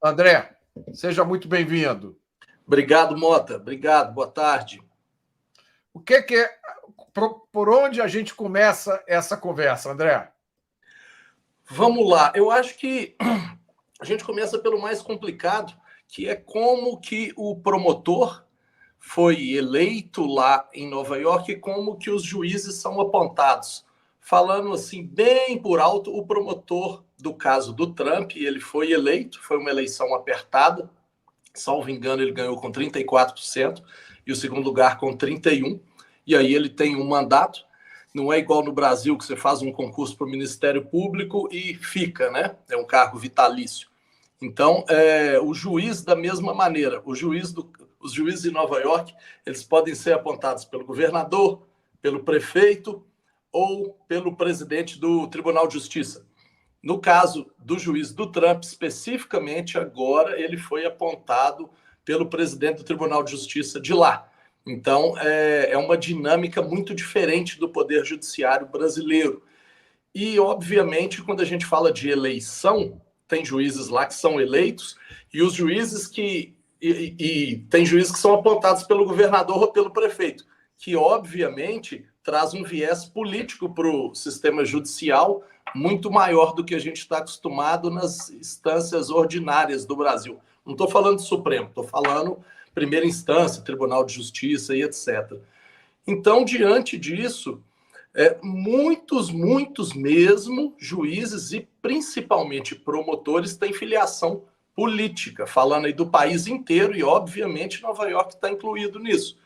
André, seja muito bem-vindo. Obrigado, Mota. Obrigado, boa tarde. O que é... Por onde a gente começa essa conversa, André? Vamos lá. Eu acho que a gente começa pelo mais complicado, que é como que o promotor foi eleito lá em Nova York e como que os juízes são apontados. Falando assim, bem por alto, o promotor do caso do Trump, ele foi eleito, foi uma eleição apertada, salvo engano, ele ganhou com 34% e o segundo lugar com 31%, e aí ele tem um mandato. Não é igual no Brasil, que você faz um concurso para o Ministério Público e fica, né? É um cargo vitalício. Então, o juiz, da mesma maneira, os juízes de Nova York, eles podem ser apontados pelo governador, pelo prefeito ou pelo presidente do Tribunal de Justiça. No caso do juiz do Trump, especificamente, agora ele foi apontado pelo presidente do Tribunal de Justiça de lá. Então, é uma dinâmica muito diferente do Poder Judiciário brasileiro. E, obviamente, quando a gente fala de eleição, tem juízes lá que são eleitos e os juízes que... E tem juízes que são apontados pelo governador ou pelo prefeito, que, obviamente, traz um viés político para o sistema judicial muito maior do que a gente está acostumado nas instâncias ordinárias do Brasil. Não estou falando do Supremo, estou falando primeira instância, Tribunal de Justiça e etc. Então, diante disso, muitos mesmo juízes e principalmente promotores têm filiação política, falando aí do país inteiro e, obviamente, Nova York está incluído nisso.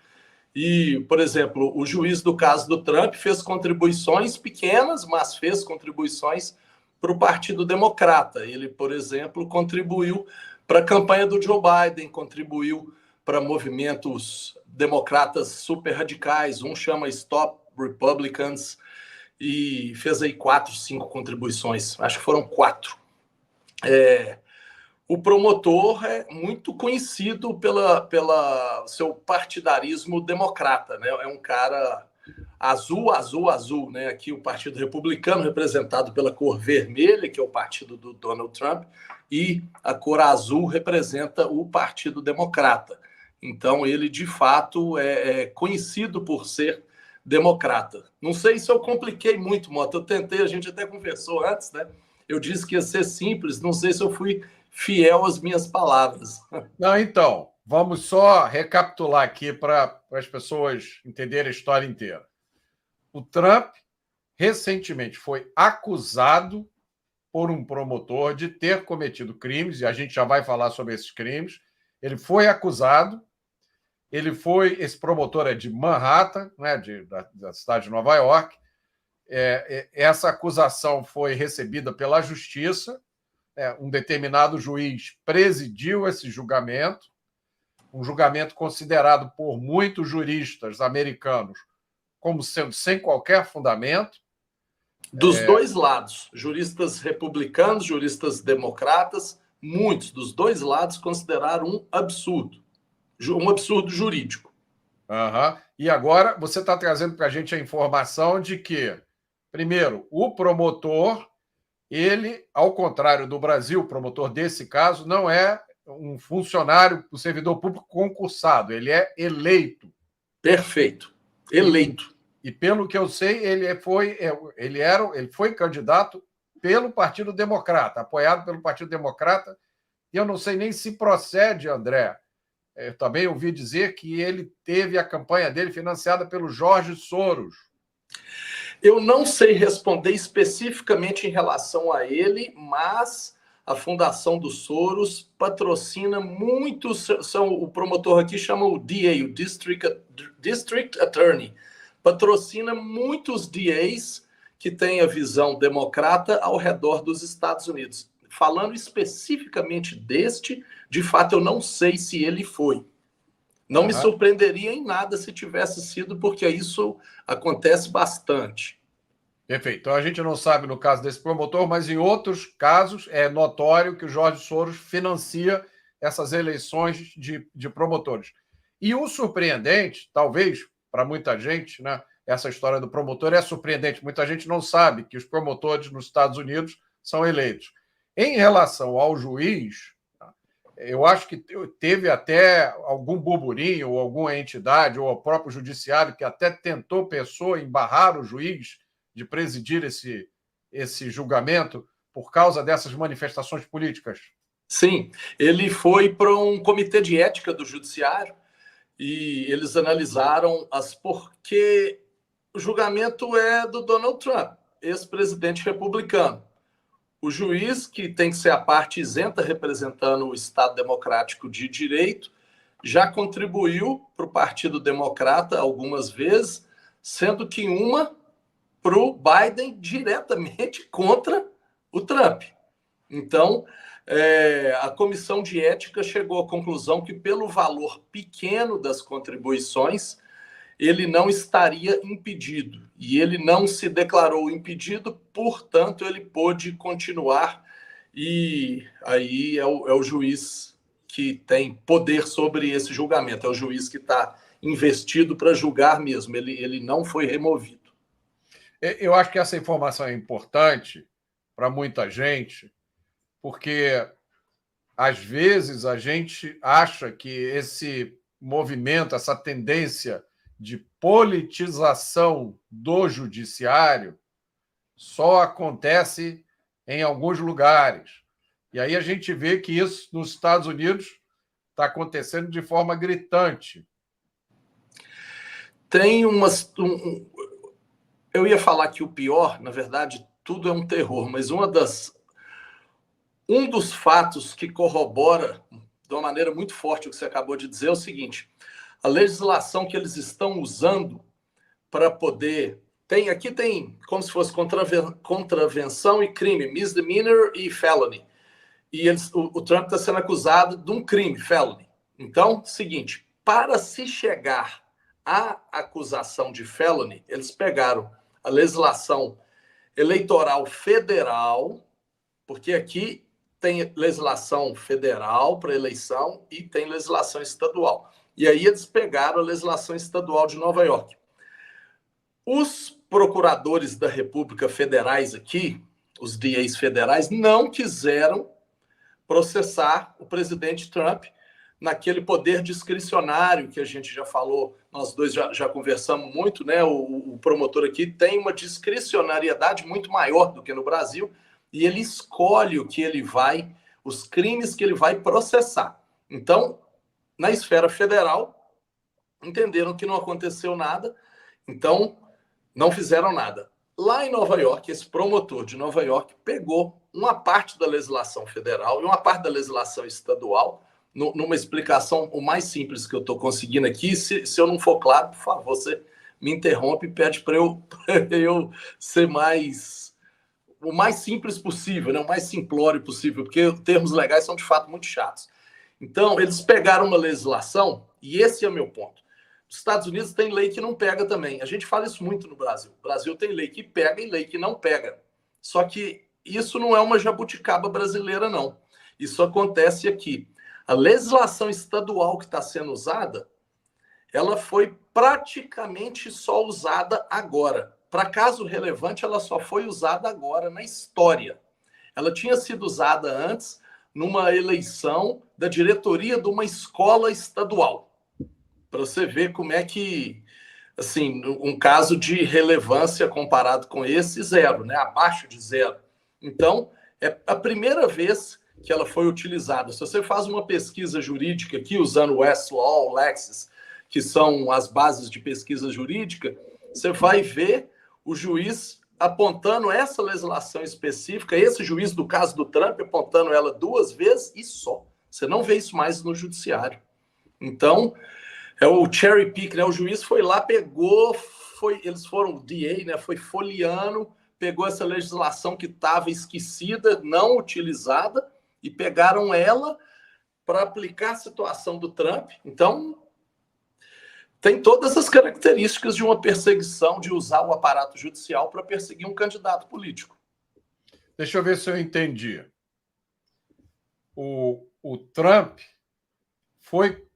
E, por exemplo, o juiz do caso do Trump fez contribuições pequenas, mas fez contribuições para o Partido Democrata. Ele, por exemplo, contribuiu para a campanha do Joe Biden, contribuiu para movimentos democratas super radicais, um chama Stop Republicans, e fez aí 4, 5 contribuições, acho que foram 4. O promotor é muito conhecido pela seu partidarismo democrata, né? É um cara azul, né? Aqui o Partido Republicano, representado pela cor vermelha, que é o partido do Donald Trump, e a cor azul representa o Partido Democrata. Então, ele, de fato, é conhecido por ser democrata. Não sei se eu compliquei muito, Mota. Eu tentei, a gente até conversou antes, né? Eu disse que ia ser simples, não sei se eu fui fiel às minhas palavras. Não, então, vamos só recapitular aqui para as pessoas entenderem a história inteira. O Trump, recentemente, foi acusado por um promotor de ter cometido crimes, e a gente já vai falar sobre esses crimes. Ele foi acusado, esse promotor é de Manhattan, né, da cidade de Nova York. Essa acusação foi recebida pela justiça, um determinado juiz presidiu esse julgamento, um julgamento considerado por muitos juristas americanos como sendo sem qualquer fundamento. Dos dois lados, juristas republicanos, juristas democratas, muitos dos dois lados consideraram um absurdo jurídico. Uhum. E agora você está trazendo para a gente a informação de que, primeiro, o promotor, ele, ao contrário do Brasil, o promotor desse caso, não é um funcionário, um servidor público concursado, ele é eleito. Perfeito, eleito. E pelo que eu sei, ele foi candidato pelo Partido Democrata, apoiado pelo Partido Democrata, e eu não sei nem se procede, André. Eu também ouvi dizer que ele teve a campanha dele financiada pelo Jorge Soros. Eu não sei responder especificamente em relação a ele, mas a Fundação do Soros patrocina muitos. O promotor aqui chama o DA, o District Attorney. Patrocina muitos DAs que têm a visão democrata ao redor dos Estados Unidos. Falando especificamente deste, de fato, eu não sei se ele foi. Não me surpreenderia em nada se tivesse sido, porque isso acontece bastante. Perfeito. Então, a gente não sabe no caso desse promotor, mas em outros casos é notório que o Jorge Soros financia essas eleições de promotores. E o surpreendente, talvez, para muita gente, né, essa história do promotor é surpreendente. Muita gente não sabe que os promotores nos Estados Unidos são eleitos. Em relação ao juiz, Eu acho que teve até algum burburinho, ou alguma entidade, ou o próprio judiciário, que até tentou pessoa embarrar o juiz de presidir esse julgamento por causa dessas manifestações políticas. Sim, ele foi para um comitê de ética do judiciário e eles analisaram porque o julgamento é do Donald Trump, ex-presidente republicano. O juiz, que tem que ser a parte isenta representando o Estado Democrático de Direito, já contribuiu para o Partido Democrata algumas vezes, sendo que uma para o Biden diretamente contra o Trump. Então, a comissão de ética chegou à conclusão que, pelo valor pequeno das contribuições, ele não estaria impedido. E ele não se declarou impedido, portanto, ele pôde continuar. E aí é o juiz que tem poder sobre esse julgamento, é o juiz que está investido para julgar mesmo, ele não foi removido. Eu acho que essa informação é importante para muita gente, porque às vezes a gente acha que esse movimento, essa tendência de politização do judiciário só acontece em alguns lugares. E aí a gente vê que isso nos Estados Unidos está acontecendo de forma gritante. Tem umas. Eu ia falar que o pior, na verdade, tudo é um terror, mas um dos fatos que corrobora de uma maneira muito forte o que você acabou de dizer é o seguinte: a legislação que eles estão usando para poder. Aqui tem como se fosse contravenção e crime, misdemeanor e felony. E o Trump está sendo acusado de um crime, felony. Então, seguinte, para se chegar à acusação de felony, eles pegaram a legislação eleitoral federal, porque aqui tem legislação federal para eleição e tem legislação estadual. E aí eles pegaram a legislação estadual de Nova York. Os procuradores da República federais aqui, os DAs federais, não quiseram processar o presidente Trump naquele poder discricionário que a gente já falou, nós dois já conversamos muito, né? O promotor aqui tem uma discricionariedade muito maior do que no Brasil e ele escolhe os crimes que ele vai processar. Então, na esfera federal, entenderam que não aconteceu nada, então não fizeram nada. Lá em Nova York, esse promotor de Nova York pegou uma parte da legislação federal e uma parte da legislação estadual, numa explicação o mais simples que eu estou conseguindo aqui. Se eu não for claro, por favor, você me interrompe e pede para eu ser o mais simples possível, né? O mais simplório possível, porque termos legais são de fato muito chatos. Então, eles pegaram uma legislação, e esse é o meu ponto. Os Estados Unidos tem lei que não pega também. A gente fala isso muito no Brasil. O Brasil tem lei que pega e lei que não pega. Só que isso não é uma jabuticaba brasileira, não. Isso acontece aqui. A legislação estadual que está sendo usada, ela foi praticamente só usada agora. Para caso relevante, ela só foi usada agora na história. Ela tinha sido usada antes numa eleição da diretoria de uma escola estadual. Para você ver como é que, assim, um caso de relevância comparado com esse, zero, né? Abaixo de zero. Então, é a primeira vez que ela foi utilizada. Se você faz uma pesquisa jurídica aqui, usando o Westlaw, o Lexis, que são as bases de pesquisa jurídica, você vai ver o juiz apontando essa legislação específica, esse juiz do caso do Trump apontando ela 2 vezes e só. Você não vê isso mais no judiciário. Então, é o cherry pick, né? O juiz foi lá, pegou, eles foram, o DA, né? Foi folheando, pegou essa legislação que estava esquecida, não utilizada, e pegaram ela para aplicar a situação do Trump. Então, tem todas as características de uma perseguição, de usar o aparato judicial para perseguir um candidato político. Deixa eu ver se eu entendi. O Trump foi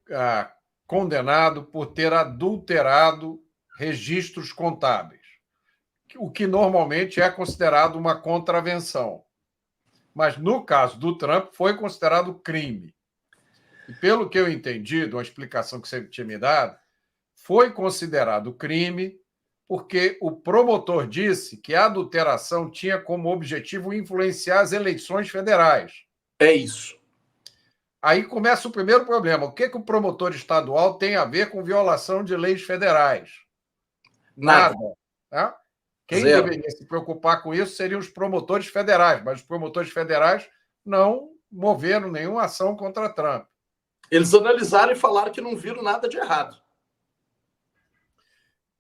condenado por ter adulterado registros contábeis, o que normalmente é considerado uma contravenção. Mas, no caso do Trump, foi considerado crime. E pelo que eu entendi, de uma explicação que você tinha me dado, foi considerado crime porque o promotor disse que a adulteração tinha como objetivo influenciar as eleições federais. É isso. Aí começa o primeiro problema. O que o promotor estadual tem a ver com violação de leis federais? Nada. Né? Quem deveria se preocupar com isso seriam os promotores federais, mas os promotores federais não moveram nenhuma ação contra Trump. Eles analisaram e falaram que não viram nada de errado.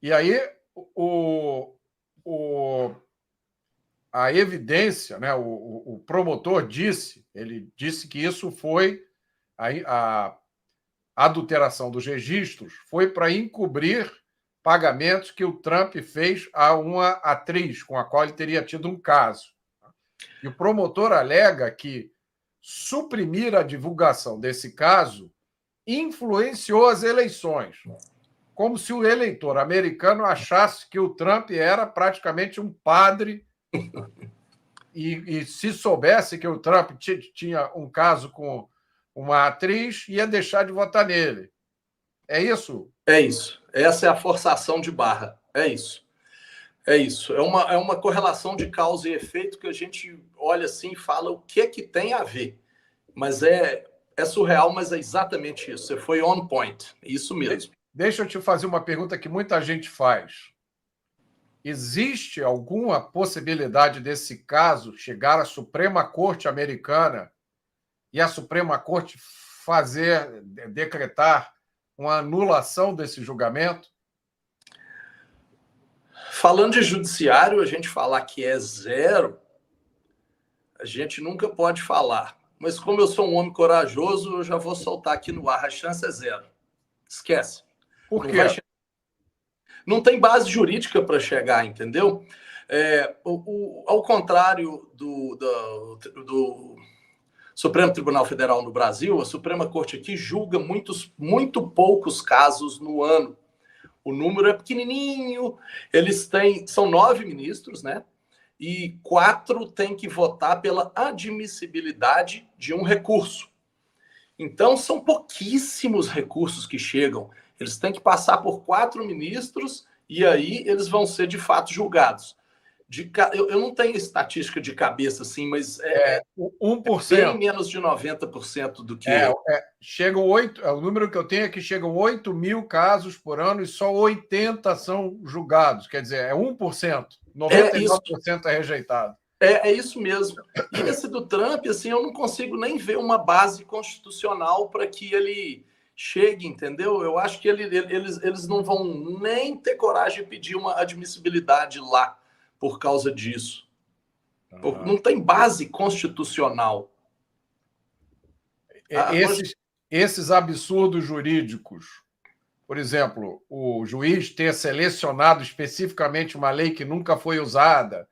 E aí a evidência, né, o promotor disse que isso foi a adulteração dos registros foi para encobrir pagamentos que o Trump fez a uma atriz com a qual ele teria tido um caso. E o promotor alega que suprimir a divulgação desse caso influenciou as eleições, como se o eleitor americano achasse que o Trump era praticamente um padre e se soubesse que o Trump tinha um caso com uma atriz, ia deixar de votar nele. É isso? É isso. Essa é a forçação de barra. É isso. É isso. É uma correlação de causa e efeito que a gente olha assim e fala o que é que tem a ver. Mas é surreal, mas é exatamente isso. Você foi on point. Isso mesmo. Deixa eu te fazer uma pergunta que muita gente faz. Existe alguma possibilidade desse caso chegar à Suprema Corte americana e a Suprema Corte decretar uma anulação desse julgamento? Falando de judiciário, a gente falar que é zero, a gente nunca pode falar. Mas como eu sou um homem corajoso, eu já vou soltar aqui no ar. A chance é zero. Esquece. Por quê? Não tem base jurídica para chegar, entendeu? Ao contrário do Supremo Tribunal Federal no Brasil, a Suprema Corte aqui julga muito poucos casos no ano. O número é pequenininho, são 9 ministros, né? E 4 têm que votar pela admissibilidade de um recurso. Então, são pouquíssimos recursos que chegam. Eles têm que passar por 4 ministros e aí eles vão ser, de fato, julgados. Eu não tenho estatística de cabeça, assim, mas 1%. Bem menos de 90% do que... Chegam 8, o número que eu tenho é que chegam 8 mil casos por ano e só 80 são julgados. Quer dizer, é 1%. 99% é rejeitado. É isso mesmo. E esse do Trump, assim, eu não consigo nem ver uma base constitucional para que ele chegue, entendeu? Eu acho que eles não vão nem ter coragem de pedir uma admissibilidade lá por causa disso. Não tem base constitucional. Esses absurdos jurídicos, por exemplo, o juiz ter selecionado especificamente uma lei que nunca foi usada,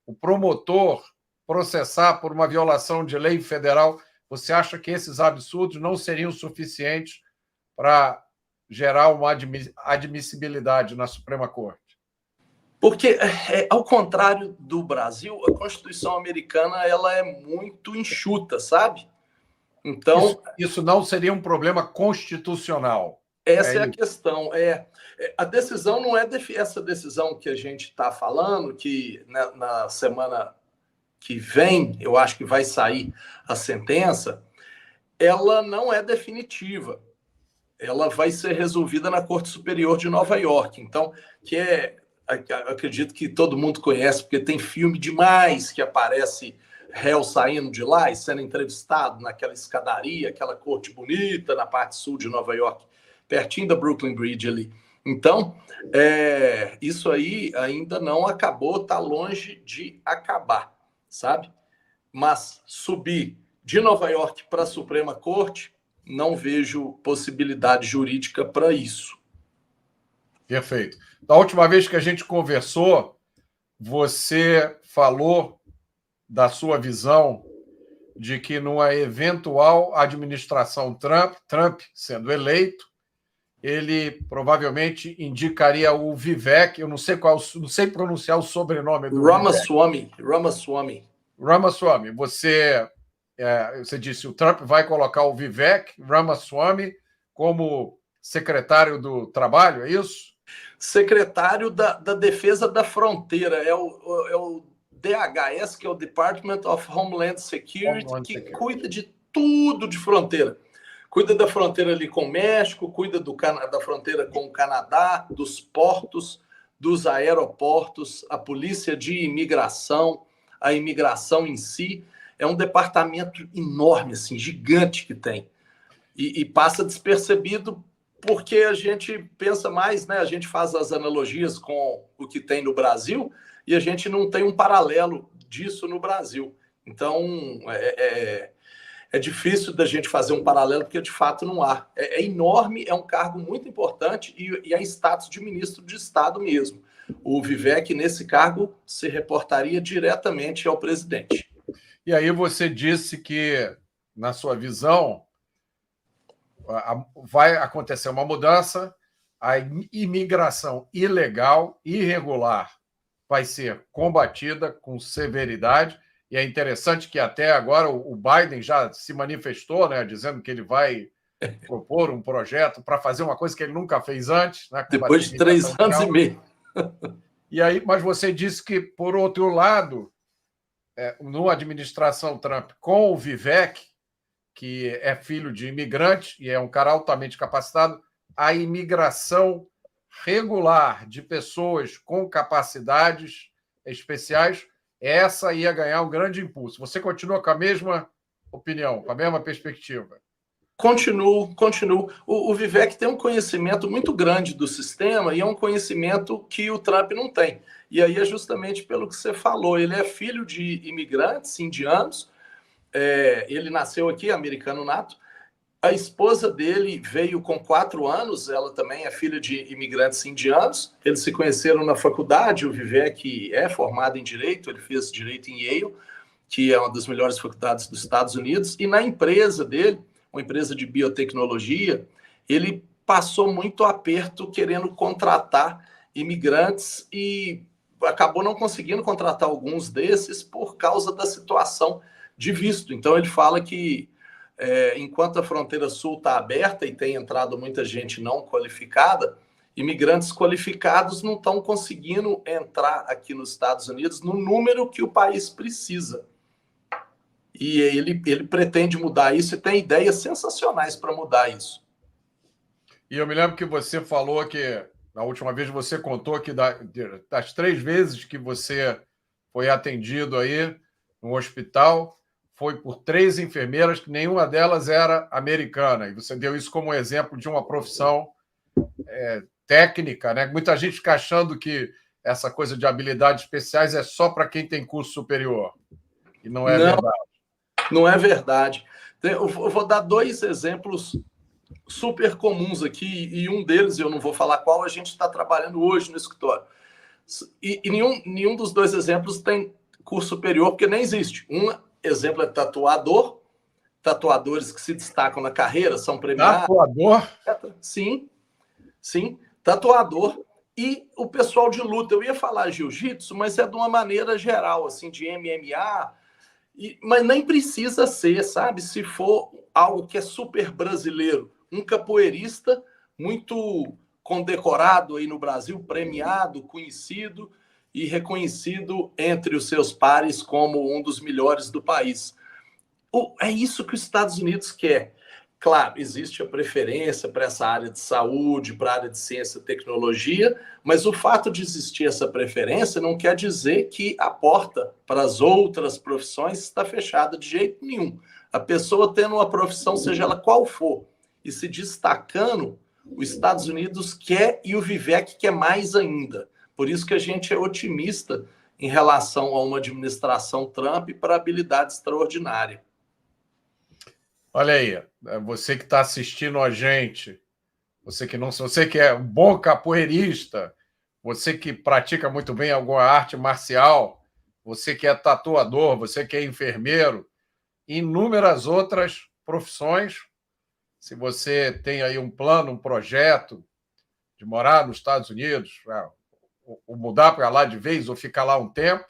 o promotor processar por uma violação de lei federal, você acha que esses absurdos não seriam suficientes para gerar uma admissibilidade na Suprema Corte? Porque, ao contrário do Brasil, a Constituição americana ela é muito enxuta, sabe? Então, isso não seria um problema constitucional. Essa é a questão. A decisão não é essa decisão que a gente está falando, que na semana que vem, eu acho que vai sair a sentença, ela não é definitiva. Ela vai ser resolvida na Corte Superior de Nova York. Então, acredito que todo mundo conhece, porque tem filme demais que aparece réu saindo de lá e sendo entrevistado naquela escadaria, aquela corte bonita na parte sul de Nova York, pertinho da Brooklyn Bridge ali. Então, isso aí ainda não acabou, está longe de acabar, sabe? Mas subir de Nova York para a Suprema Corte, não vejo possibilidade jurídica para isso. Perfeito. Da última vez que a gente conversou, você falou da sua visão de que numa eventual administração Trump sendo eleito, ele provavelmente indicaria o Vivek, eu não sei pronunciar o sobrenome do Ramaswamy. Ramaswamy. Você você disse, o Trump vai colocar o Vivek Ramaswamy como secretário do Trabalho, é isso? Secretário da Defesa da Fronteira, é o DHS, que é o Department of Homeland Security, que cuida de tudo de fronteira. Cuida da fronteira ali com o México, cuida da fronteira com o Canadá, dos portos, dos aeroportos, a polícia de imigração, a imigração em si. É um departamento enorme, assim, gigante que tem. E passa despercebido porque a gente pensa mais, né? A gente faz as analogias com o que tem no Brasil e a gente não tem um paralelo disso no Brasil. Então, é difícil da gente fazer um paralelo, porque de fato não há. É enorme, é um cargo muito importante e é status de ministro de Estado mesmo. O Vivek, nesse cargo, se reportaria diretamente ao presidente. E aí você disse que, na sua visão, vai acontecer uma mudança, a imigração ilegal, irregular, vai ser combatida com severidade. E é interessante que até agora o Biden já se manifestou, né, dizendo que ele vai propor um projeto para fazer uma coisa que ele nunca fez antes. Né, depois de 3 anos e meio. E aí, mas você disse que, por outro lado, numa administração Trump com o Vivek, que é filho de imigrante e é um cara altamente capacitado, a imigração regular de pessoas com capacidades especiais, essa ia ganhar um grande impulso. Você continua com a mesma opinião, com a mesma perspectiva? Continuo. O Vivek tem um conhecimento muito grande do sistema e é um conhecimento que o Trump não tem. E aí é justamente pelo que você falou. Ele é filho de imigrantes indianos, ele nasceu aqui, americano nato. A esposa dele veio com 4 anos, ela também é filha de imigrantes indianos. Eles se conheceram na faculdade, o Vivek é formado em Direito, ele fez Direito em Yale, que é uma das melhores faculdades dos Estados Unidos, e na empresa dele, uma empresa de biotecnologia, ele passou muito aperto querendo contratar imigrantes e acabou não conseguindo contratar alguns desses por causa da situação de visto. Então ele fala que enquanto a fronteira sul está aberta e tem entrado muita gente não qualificada, imigrantes qualificados não estão conseguindo entrar aqui nos Estados Unidos no número que o país precisa. E ele pretende mudar isso e tem ideias sensacionais para mudar isso. E eu me lembro que você falou que, na última vez, você contou que das 3 vezes que você foi atendido aí no hospital, foi por 3 enfermeiras, que nenhuma delas era americana. E você deu isso como exemplo de uma profissão técnica, né? Muita gente fica achando que essa coisa de habilidades especiais é só para quem tem curso superior. E não é verdade. Não é verdade. Eu vou dar 2 exemplos super comuns aqui, e um deles, eu não vou falar qual, a gente está trabalhando hoje no escritório. E nenhum dos 2 exemplos tem curso superior, porque nem existe. Um exemplo é tatuador, tatuadores que se destacam na carreira, são premiados. Tatuador? Sim, tatuador. E o pessoal de luta, eu ia falar jiu-jitsu, mas é de uma maneira geral, assim, de MMA, mas nem precisa ser, sabe? Se for algo que é super brasileiro, um capoeirista muito condecorado aí no Brasil, premiado, conhecido e reconhecido entre os seus pares como um dos melhores do país. É isso que os Estados Unidos quer. Claro, existe a preferência para essa área de saúde, para a área de ciência e tecnologia, mas o fato de existir essa preferência não quer dizer que a porta para as outras profissões está fechada de jeito nenhum. A pessoa tendo uma profissão, seja ela qual for, e se destacando, os Estados Unidos quer e o Vivek quer mais ainda. Por isso que a gente é otimista em relação a uma administração Trump para habilidade extraordinária. Olha aí, você que está assistindo a gente, você que é um bom capoeirista, você que pratica muito bem alguma arte marcial, você que é tatuador, você que é enfermeiro, inúmeras outras profissões. Se você tem aí um plano, um projeto de morar nos Estados Unidos, ou mudar para lá de vez, ou ficar lá um tempo,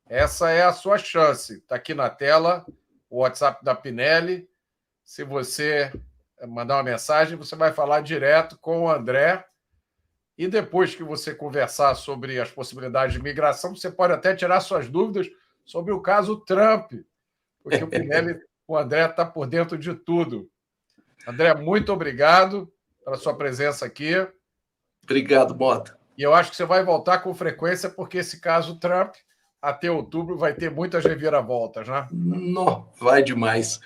essa é a sua chance. Está aqui na tela o WhatsApp da Pinelli. Se você mandar uma mensagem, você vai falar direto com o André. E depois que você conversar sobre as possibilidades de migração, você pode até tirar suas dúvidas sobre o caso Trump, porque o Pinelli, o André está por dentro de tudo. André, muito obrigado pela sua presença aqui. Obrigado, Mota. E eu acho que você vai voltar com frequência, porque esse caso Trump, até outubro, vai ter muitas reviravoltas, né? Não, vai demais.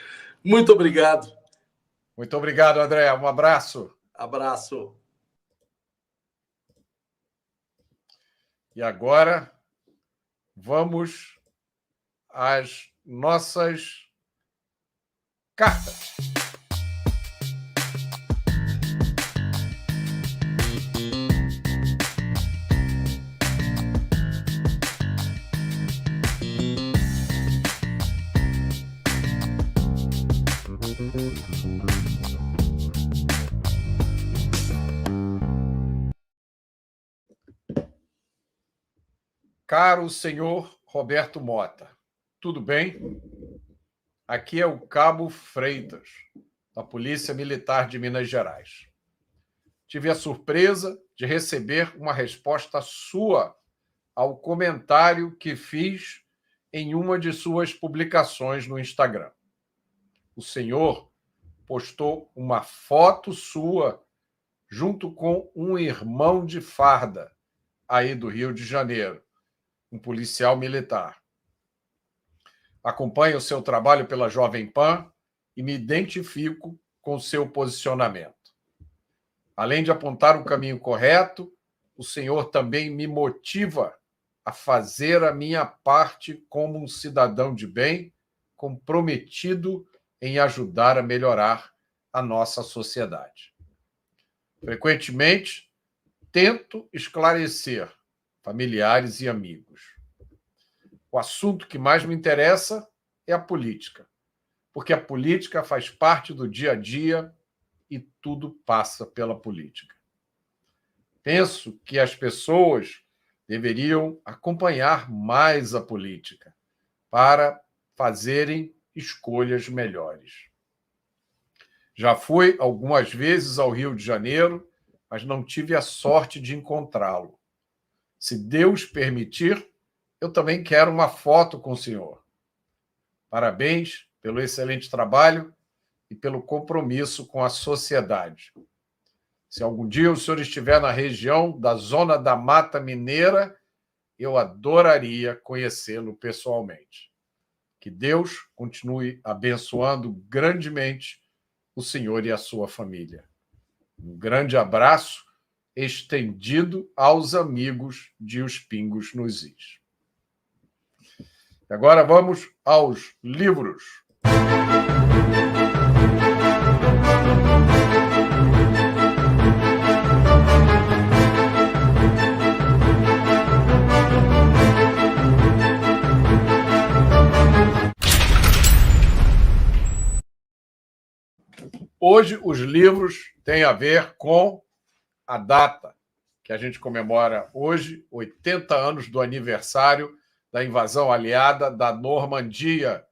Muito obrigado. Muito obrigado, André. Um abraço. Abraço. E agora, vamos às nossas cartas. Caro senhor Roberto Mota, tudo bem? Aqui é o Cabo Freitas, da Polícia Militar de Minas Gerais. Tive a surpresa de receber uma resposta sua ao comentário que fiz em uma de suas publicações no Instagram. O senhor postou uma foto sua junto com um irmão de farda aí do Rio de Janeiro, um policial militar. Acompanho o seu trabalho pela Jovem Pan e me identifico com o seu posicionamento. Além de apontar o caminho correto, o senhor também me motiva a fazer a minha parte como um cidadão de bem, comprometido em ajudar a melhorar a nossa sociedade. Frequentemente, tento esclarecer familiares e amigos. O assunto que mais me interessa é a política, porque a política faz parte do dia a dia e tudo passa pela política. Penso que as pessoas deveriam acompanhar mais a política para fazerem escolhas melhores. Já fui algumas vezes ao Rio de Janeiro, mas não tive a sorte de encontrá-lo. Se Deus permitir, eu também quero uma foto com o senhor. Parabéns pelo excelente trabalho e pelo compromisso com a sociedade. Se algum dia o senhor estiver na região da Zona da Mata Mineira, eu adoraria conhecê-lo pessoalmente. Que Deus continue abençoando grandemente o senhor e a sua família. Um grande abraço estendido aos amigos de Os Pingos nos Is. Agora vamos aos livros. Hoje, os livros têm a ver com a data que a gente comemora hoje, 80 anos do aniversário da invasão aliada da Normandia,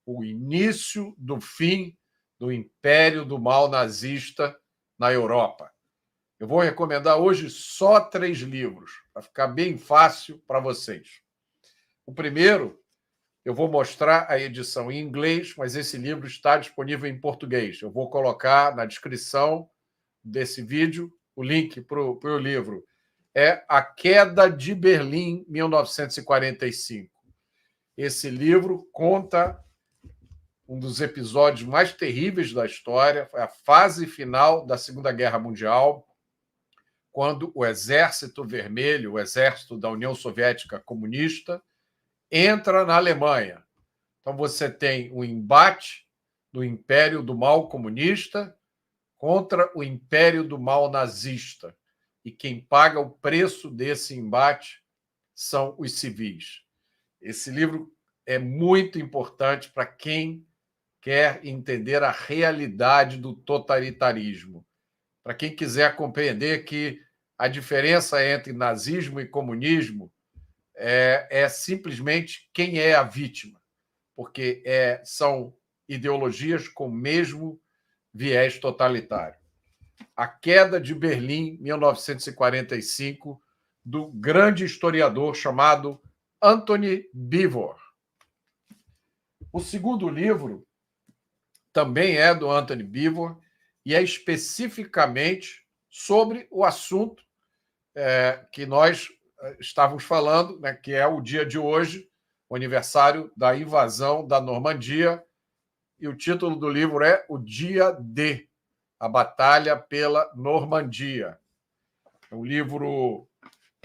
o início do fim do Império do Mal nazista na Europa. Eu vou recomendar hoje só 3 livros, para ficar bem fácil para vocês. O primeiro, eu vou mostrar a edição em inglês, mas esse livro está disponível em português. Eu vou colocar na descrição desse vídeo o link para o livro. É A Queda de Berlim, 1945. Esse livro conta um dos episódios mais terríveis da história, foi a fase final da Segunda Guerra Mundial, quando o Exército Vermelho, o exército da União Soviética Comunista, entra na Alemanha. Então, você tem o embate do Império do Mal comunista contra o Império do Mal nazista. E quem paga o preço desse embate são os civis. Esse livro é muito importante para quem quer entender a realidade do totalitarismo, para quem quiser compreender que a diferença entre nazismo e comunismo é simplesmente quem é a vítima, porque são ideologias com o mesmo viés totalitário. A Queda de Berlim, 1945, do grande historiador chamado Anthony Beevor. O segundo livro também é do Anthony Beevor e é especificamente sobre o assunto que nós estávamos falando, né, que é o dia de hoje, o aniversário da invasão da Normandia, e o título do livro é O Dia D, a Batalha pela Normandia. É um livro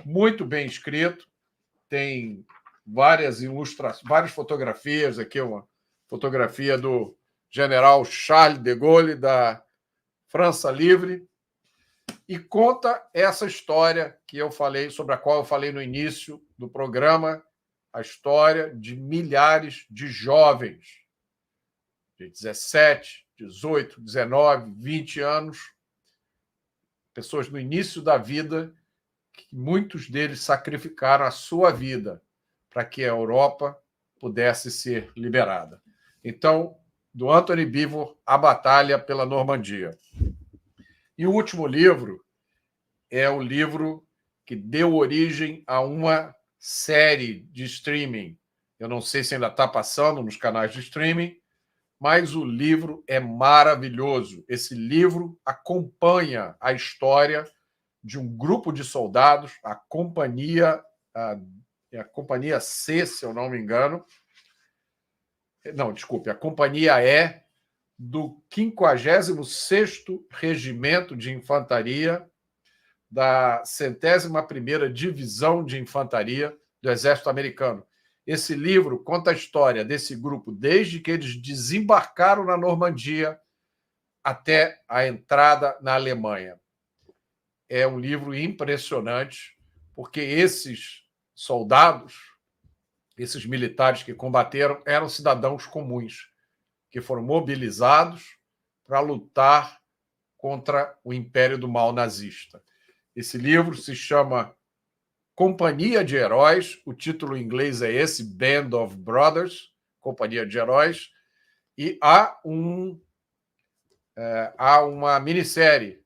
muito bem escrito, tem várias ilustrações, várias fotografias, aqui uma fotografia do general Charles de Gaulle, da França Livre, e conta essa história que eu falei, sobre a qual eu falei no início do programa, a história de milhares de jovens de 17, 18, 19, 20 anos, pessoas no início da vida, que muitos deles sacrificaram a sua vida para que a Europa pudesse ser liberada. Então, do Anthony Beevor, A Batalha pela Normandia. E o último livro é o livro que deu origem a uma série de streaming. Eu não sei se ainda está passando nos canais de streaming, mas o livro é maravilhoso. Esse livro acompanha a história de um grupo de soldados, a Companhia C, se eu não me engano. Não, desculpe, a Companhia E do 56º Regimento de Infantaria da 101ª Divisão de Infantaria do Exército Americano. Esse livro conta a história desse grupo desde que eles desembarcaram na Normandia até a entrada na Alemanha. É um livro impressionante, porque esses soldados, esses militares que combateram, eram cidadãos comuns, que foram mobilizados para lutar contra o Império do Mal nazista. Esse livro se chama Companhia de Heróis, o título em inglês é esse, Band of Brothers, Companhia de Heróis, e há uma minissérie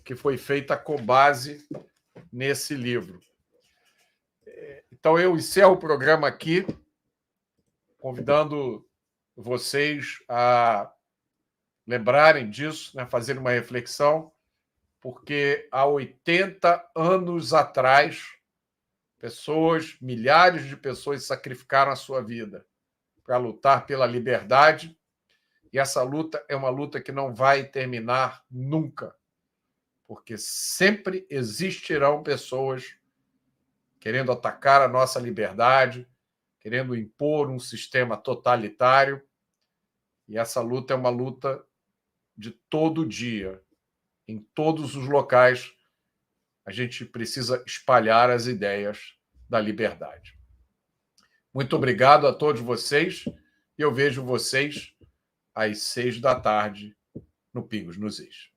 que foi feita com base nesse livro. Então, eu encerro o programa aqui, convidando vocês a lembrarem disso, né, fazerem uma reflexão, porque há 80 anos atrás, milhares de pessoas sacrificaram a sua vida para lutar pela liberdade, e essa luta é uma luta que não vai terminar nunca, porque sempre existirão pessoas querendo atacar a nossa liberdade, querendo impor um sistema totalitário, e essa luta é uma luta de todo dia. Em todos os locais, a gente precisa espalhar as ideias da liberdade. Muito obrigado a todos vocês, e eu vejo vocês às 6 da tarde no Pingos nos Is.